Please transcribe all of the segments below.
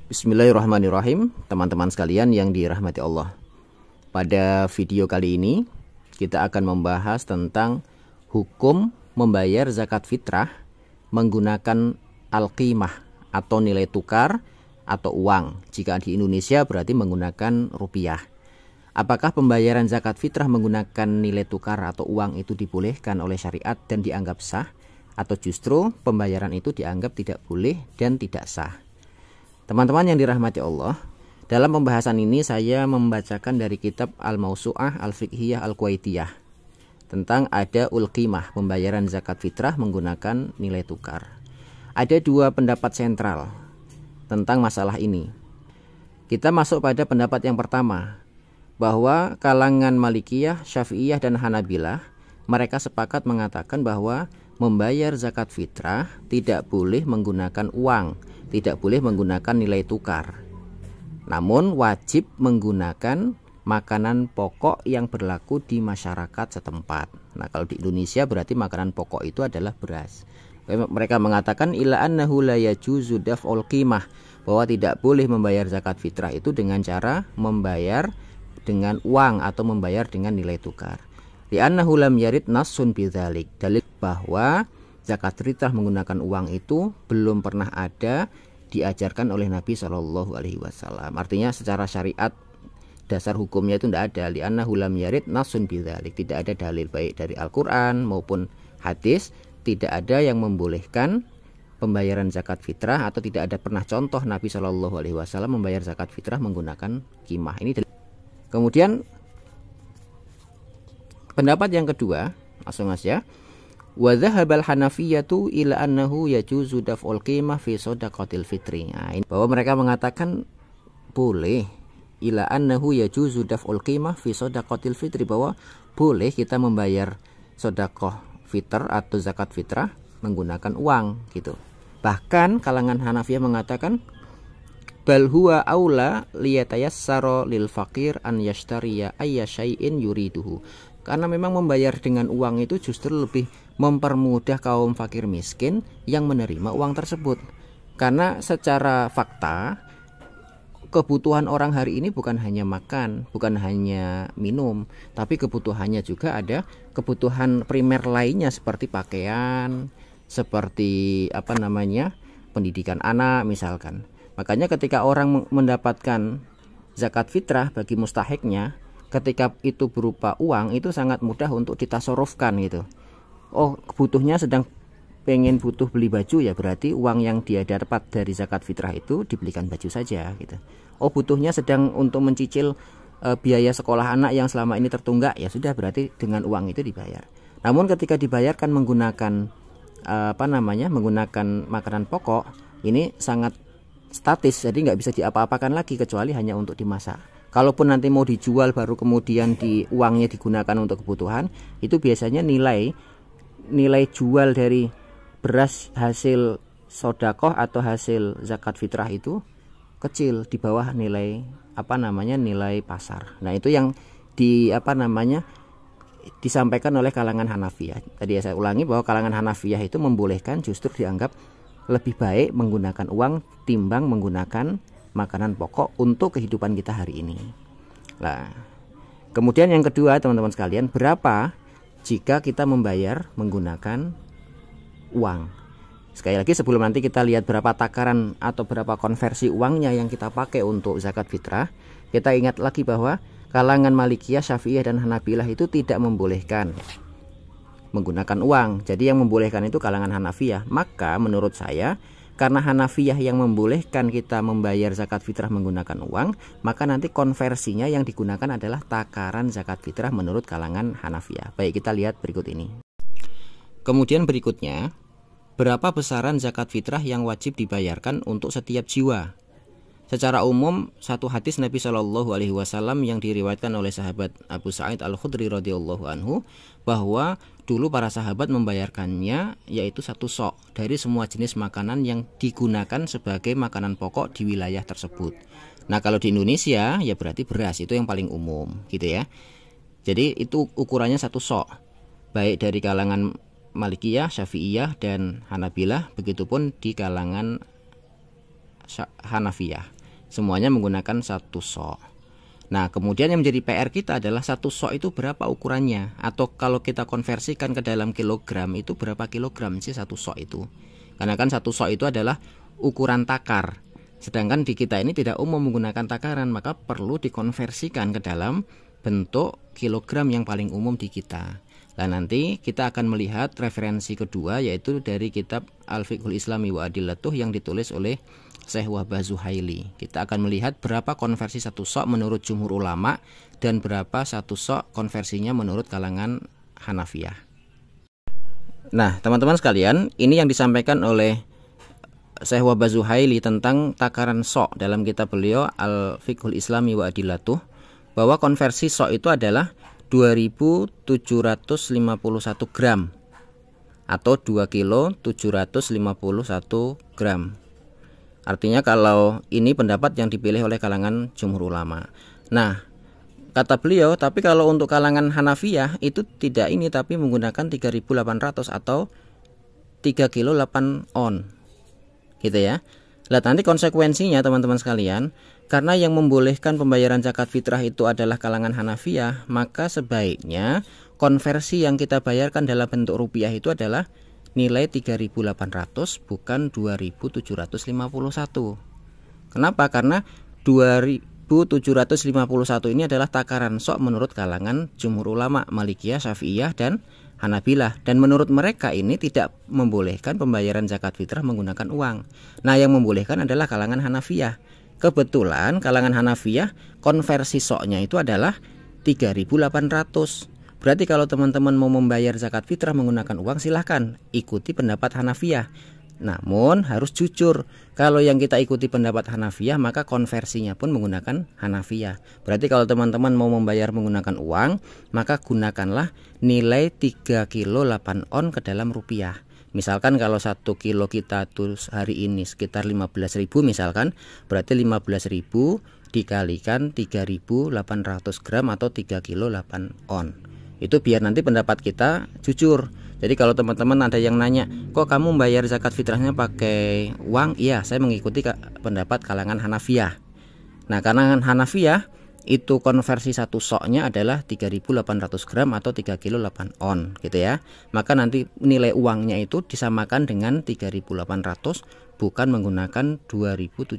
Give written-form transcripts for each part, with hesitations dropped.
Bismillahirrahmanirrahim, teman-teman sekalian yang dirahmati Allah. Pada video kali ini kita akan membahas tentang hukum membayar zakat fitrah menggunakan al-qimah atau nilai tukar atau uang. Jika di Indonesia berarti menggunakan rupiah. Apakah pembayaran zakat fitrah menggunakan nilai tukar atau uang itu dibolehkan oleh syariat dan dianggap sah, atau justru pembayaran itu dianggap tidak boleh dan tidak sah? Teman-teman yang dirahmati Allah, dalam pembahasan ini saya membacakan dari kitab Al-Mausu'ah Al-Fiqhiyah Al-Kuwaitiyah tentang ada ul-qimah, pembayaran zakat fitrah menggunakan nilai tukar. Ada dua pendapat sentral tentang masalah ini. Kita masuk pada pendapat yang pertama, bahwa kalangan Malikiyah, Syafi'iyah, dan Hanabilah mereka sepakat mengatakan bahwa membayar zakat fitrah tidak boleh menggunakan uang, tidak boleh menggunakan nilai tukar. Namun wajib menggunakan makanan pokok yang berlaku di masyarakat setempat. Nah, kalau di Indonesia berarti makanan pokok itu adalah beras. Mereka mengatakan ila annahu la yajuzu daf'ul qimah, bahwa tidak boleh membayar zakat fitrah itu dengan cara membayar dengan uang atau membayar dengan nilai tukar. Li'annahu lam yarid nassun bidzalik, dalil bahwa zakat fitrah menggunakan uang itu belum pernah ada diajarkan oleh Nabi Shallallahu Alaihi Wasallam. Artinya secara syariat dasar hukumnya itu tidak ada. Li'annahu lam yarid nassun bidzalik, tidak ada dalil baik dari Al-Quran maupun hadis, tidak ada yang membolehkan pembayaran zakat fitrah, atau tidak ada pernah contoh Nabi Shallallahu Alaihi Wasallam membayar zakat fitrah menggunakan qimah. Ini dalil. Kemudian pendapat yang kedua, langsung aja. Wa dhahabal hanafiyatu ila annahu yajuzu daf'ul qimah fi shadaqatil fitri. Nah, ini bahwa mereka mengatakan boleh, ila annahu yajuzu daf'ul qimah fi shadaqatil fitri, bahwa boleh kita membayar sedekah fitr atau zakat fitrah menggunakan uang gitu. Bahkan kalangan Hanafiyah mengatakan bal huwa aula liyatayassara lil faqir an yashtariya ayya syai'in yuriduhu. Karena memang membayar dengan uang itu justru lebih mempermudah kaum fakir miskin yang menerima uang tersebut. Karena secara fakta kebutuhan orang hari ini bukan hanya makan, bukan hanya minum, tapi kebutuhannya juga ada kebutuhan primer lainnya seperti pakaian, seperti pendidikan anak misalkan. Makanya ketika orang mendapatkan zakat fitrah bagi mustahiknya, ketika itu berupa uang, itu sangat mudah untuk ditasorufkan gitu. Oh, butuhnya sedang butuh beli baju, ya berarti uang yang dia dapat dari zakat fitrah itu dibelikan baju saja gitu. Oh, butuhnya sedang untuk mencicil biaya sekolah anak yang selama ini tertunggak, ya sudah, berarti dengan uang itu dibayar. Namun ketika dibayarkan menggunakan menggunakan makanan pokok, ini sangat statis, jadi nggak bisa diapa-apakan lagi kecuali hanya untuk dimasak. Kalaupun nanti mau dijual baru kemudian uangnya digunakan untuk kebutuhan, itu biasanya nilai jual dari beras hasil sodakoh atau hasil zakat fitrah itu kecil, di bawah nilai nilai pasar. Nah, itu yang disampaikan oleh kalangan Hanafiyah. Tadi saya ulangi bahwa kalangan Hanafiyah itu membolehkan, justru dianggap lebih baik menggunakan uang timbang menggunakan makanan pokok untuk kehidupan kita hari ini. Nah, kemudian yang kedua, teman-teman sekalian, berapa jika kita membayar menggunakan uang? Sekali lagi, sebelum nanti kita lihat berapa takaran atau berapa konversi uangnya yang kita pakai untuk zakat fitrah, kita ingat lagi bahwa kalangan Malikiyah, Syafi'iyah, dan Hanabilah itu tidak membolehkan menggunakan uang. Jadi yang membolehkan itu kalangan Hanafiyah. Maka menurut saya, karena Hanafiyah yang membolehkan kita membayar zakat fitrah menggunakan uang, maka nanti konversinya yang digunakan adalah takaran zakat fitrah menurut kalangan Hanafiyah. Baik, kita lihat berikut ini. Kemudian berikutnya, berapa besaran zakat fitrah yang wajib dibayarkan untuk setiap jiwa? Secara umum, satu hadis Nabi Shallallahu Alaihi Wasallam yang diriwayatkan oleh sahabat Abu Sa'id Al-Khudri radhiyallahu anhu, bahwa dulu para sahabat membayarkannya yaitu satu sok dari semua jenis makanan yang digunakan sebagai makanan pokok di wilayah tersebut. Nah, kalau di Indonesia ya berarti beras itu yang paling umum gitu ya. Jadi itu ukurannya satu sok, baik dari kalangan Malikiyah, Syafi'iyah, dan Hanabilah, begitupun di kalangan Hanafiyah. Semuanya menggunakan 1 sok. Nah, kemudian yang menjadi PR kita adalah 1 sok itu berapa ukurannya, atau kalau kita konversikan ke dalam kilogram itu berapa kilogram sih 1 sok itu. Karena kan 1 sok itu adalah ukuran takar. Sedangkan di kita ini tidak umum menggunakan takaran, maka perlu dikonversikan ke dalam bentuk kilogram yang paling umum di kita. Nah, nanti kita akan melihat referensi kedua, yaitu dari kitab Al-Fiqhul Islami wa Adillatuh yang ditulis oleh Syekh Wahbah Zuhaili. Kita akan melihat berapa konversi 1 sok menurut jumhur ulama dan berapa 1 sok konversinya menurut kalangan Hanafiyah. Nah, teman-teman sekalian, ini yang disampaikan oleh Syekh Wahbah Zuhaili tentang takaran sok dalam kitab beliau Al-Fiqhul Islami wa Adillatuh, bahwa konversi sok itu adalah 2751 gram atau 2 kilo 751 gram. Artinya kalau ini pendapat yang dipilih oleh kalangan jumhur ulama. Nah, kata beliau, tapi kalau untuk kalangan Hanafiyah itu tidak ini, tapi menggunakan 3.800 atau 3 kilo 8 on. Gitu ya. Lihat nanti konsekuensinya teman-teman sekalian, karena yang membolehkan pembayaran zakat fitrah itu adalah kalangan Hanafiyah, maka sebaiknya konversi yang kita bayarkan dalam bentuk rupiah itu adalah nilai 3.800 bukan 2.751. Kenapa? Karena 2.751 ini adalah takaran sok menurut kalangan jumhur ulama Malikiyah, Syafi'iyah dan Hanabilah, dan menurut mereka ini tidak membolehkan pembayaran zakat fitrah menggunakan uang. Nah, yang membolehkan adalah kalangan Hanafiyah. Kebetulan kalangan Hanafiyah konversi soknya itu adalah 3.800. Berarti kalau teman-teman mau membayar zakat fitrah menggunakan uang, silahkan ikuti pendapat Hanafiyah. Namun harus jujur, kalau yang kita ikuti pendapat Hanafiyah maka konversinya pun menggunakan Hanafiyah. Berarti kalau teman-teman mau membayar menggunakan uang, maka gunakanlah nilai 3 kilo 8 on ke dalam rupiah. Misalkan kalau 1 kilo kita tuh hari ini sekitar 15.000 misalkan, berarti 15.000 dikalikan 3.800 gram atau 3 kilo 8 on. Itu biar nanti pendapat kita jujur. Jadi kalau teman-teman ada yang nanya, kok kamu bayar zakat fitrahnya pakai uang? Iya, saya mengikuti pendapat kalangan Hanafiyah. Nah, kalangan Hanafiyah itu konversi 1 soknya adalah 3.800 gram atau 3 kilo 8 on gitu ya. Maka nanti nilai uangnya itu disamakan dengan 3.800 bukan menggunakan 2.750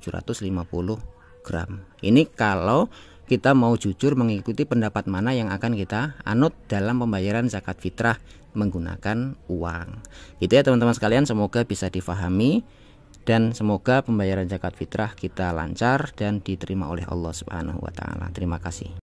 gram. Ini kalau kita mau jujur mengikuti pendapat mana yang akan kita anut dalam pembayaran zakat fitrah menggunakan uang. Gitu ya teman-teman sekalian, semoga bisa difahami dan semoga pembayaran zakat fitrah kita lancar dan diterima oleh Allah Subhanahu wa taala. Terima kasih.